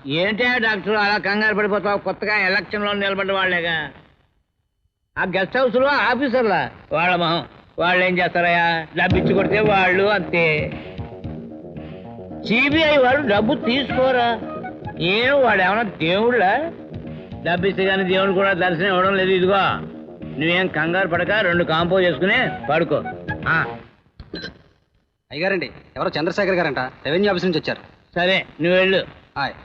ఏంటే డాక్టర్ అలా కంగారు పడిపోతావు? కొత్తగా ఎలక్షన్ లో నిలబడ్డ వాళ్ళేగా. ఆ గెస్ట్ హౌస్ లో ఆఫీసర్లా వాళ్ళ మొహం. వాళ్ళు ఏం చేస్తారయ్యా? డబ్బు ఇచ్చి కొడితే వాళ్ళు అంతే. సిబిఐ వాళ్ళు డబ్బు తీసుకోరా. ఏం వాడు ఏమన్నా దేవుళ్ళ? డబ్బు ఇస్తే కానీ దేవుడు కూడా దర్శనం ఇవ్వడం లేదు. ఇదిగో నువ్వేం కంగారు పడక 2 కాంపో చేసుకుని పడుకో. అయ్యారండి, ఎవరో చంద్రశేఖర్ గారంట, రెవెన్యూ ఆఫీస్ నుంచి వచ్చారు. సరే నువ్వు వెళ్ళు. Hi.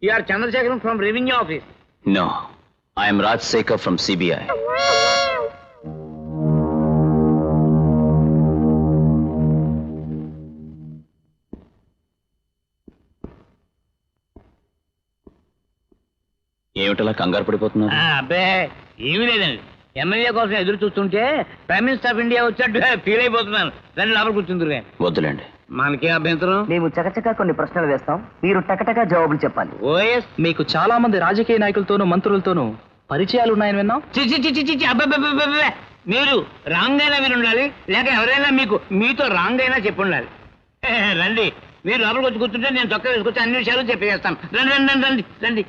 You are Chandrasekharan from Revenue Office. No, I am Raj Sekhar from CBI. ఏమిటలా కంగారు పడిపోతున్నారు? అబ్బే ఏమీ లేదండి. ఎమ్మెల్యే కోసం ఎదురు చూస్తుంటే ప్రైమ్ మినిస్టర్ ఆఫ్ ఇండియా వచ్చాడు ఫీల్ అయిపోతున్నాను. దాన్ని లోపల కూర్చుంది. వద్దులేండి. మనకే అభ్యంతరం. మేము చకచకా కొన్ని ప్రశ్నలు వేస్తాం, మీరు టకటకా జవాబులు చెప్పాలి. ఓఎస్. మీకు చాలా మంది రాజకీయ నాయకులతోనూ మంత్రులతోనూ పరిచయాలు ఉన్నాయని విన్నాం. అబ్బే మీరు రాంగ్ అయినా మీరు ఉండాలి, లేక ఎవరైనా మీతో రాంగ్ అయినా చెప్పి ఉండాలి. రండి, మీరు లోపలికి వచ్చి కూర్చుంటే నేను చొక్కా వేసుకొచ్చి అన్ని విషయాలు చెప్పేస్తాను. రండి రండి రండి రండి.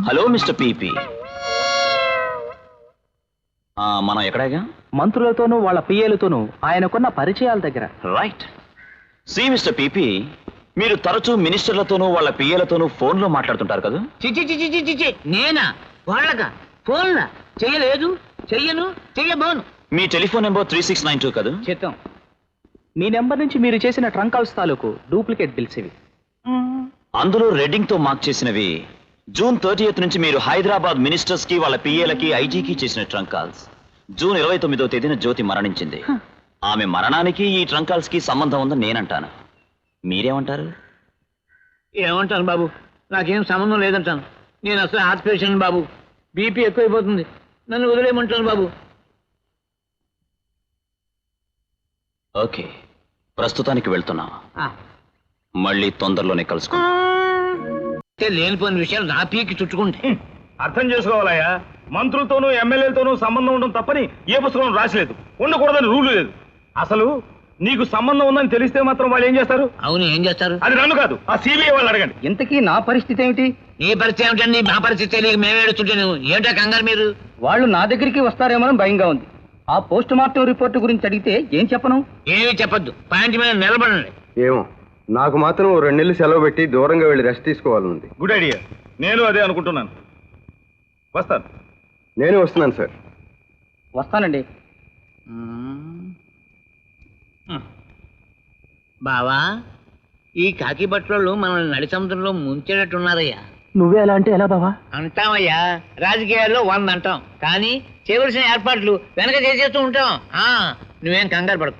Hello mister PP. మనం ఎక్కడాగా? మంత్రులతోనూ వాళ్ళ పిఏలతోనూ ఆయనకున్న పరిచయాల దగ్గర. రైట్. సి మిస్టర్ పీపీ, మీరు తరచూ మినిస్టర్లతోనూ వాళ్ళ పిఏలతోనూ ఫోన్లో మాట్లాడుతుంటారు కదా? చిచి నేనా? వాళ్ళగా ఫోన్లా? చెయ్యలేదు, చెయ్యను, చెయ్యబోను. మీ టెలిఫోన్ నెంబర్ 3692 కదా? చిత్తం. మీ నెంబర్ నుంచి మీరు చేసిన ట్రంక్ కాల్స్ తాలూకు డూప్లికేట్ బిల్స్ ఇవి. అందులో రెడ్డింగ్ తో మార్క్ చేసినవి జూన్ 30th నుంచి మీరు హైదరాబాద్ మినిస్టర్స్ కి, వాళ్ళ పిఏలకి, ఐజీకి చేసిన ట్రంక్ కాల్స్. జూన్ 29వ తేదీన జ్యోతి మరణించింది. ఆమె మరణానికి ఈ ట్రంక్ కాల్స్ కి సంబంధం ఉందని నేనంటాను. మీరేమంటారు? ఏమంటాను బాబు, నాకేం సంబంధం లేదంటాను. నేను అసలు హార్ట్ పేషెంట్ బాబు. బీపీ ఎక్కువైపోతుంది, నన్ను వదిలేయమంటాను బాబు. ఓకే, ప్రస్తుతానికి వెళ్తున్నా. మళ్ళీ తొందరలోనే కలుసుకున్నా. లేనిపోయిన విషయాలు నా పీకి చుట్టుకుంటే అర్థం చేసుకోవాలయ్యా. మంత్రులతోనూ ఎమ్మెల్యేలతోనూ సంబంధం ఉండడం తప్పని ఏ పుస్తకం రాసలేదు, ఉండకూడదని రూలు లేదు. అసలు నీకు సంబంధం ఉందని తెలిస్తే మాత్రం వాళ్ళు ఏం చేస్తారు? అవును, ఏం చేస్తారు? అది నన్ను కాదు, ఆ సిబిఐ వాళ్ళు అడగండి. ఇంతకీ నా పరిస్థితి ఏమిటి? నీ పరిస్థితి ఏమిటండి? మా పరిస్థితి తెలియక మేము ఏడుస్తుంటే నువ్వు ఏమిటా కంగారు? మీరు వాళ్ళు నా దగ్గరికి వస్తారేమో భయంగా ఉంది. ఆ పోస్ట్ మార్టం రిపోర్ట్ గురించి అడిగితే ఏం చెప్పను? ఏమీ చెప్పొద్దు, పాయింట్ మీద నిలబడండి. ఏమో, నాకు మాత్రం 2 నెలలు సెలవు పెట్టి దూరంగా వెళ్ళి రెస్ట్ తీసుకోవాలనుంది. గుడ్ ఐడియా, నేను అదే అనుకుంటున్నాను. వస్తాను. నేను వస్తున్నాను సార్. వస్తానండి. బావా, ఈ కాకి బట్టలు మనల్ని నడి సముద్రంలో ముంచేటట్టున్నారయ్యా. నువ్వే అలా అంటే ఎలా బావా? అంటామయ్యా, రాజకీయాల్లో 100 అంటాం, కానీ చేయవలసిన ఏర్పాట్లు వెనక చేసేస్తూ ఉంటాం. నువ్వేం కంగారు పడకు.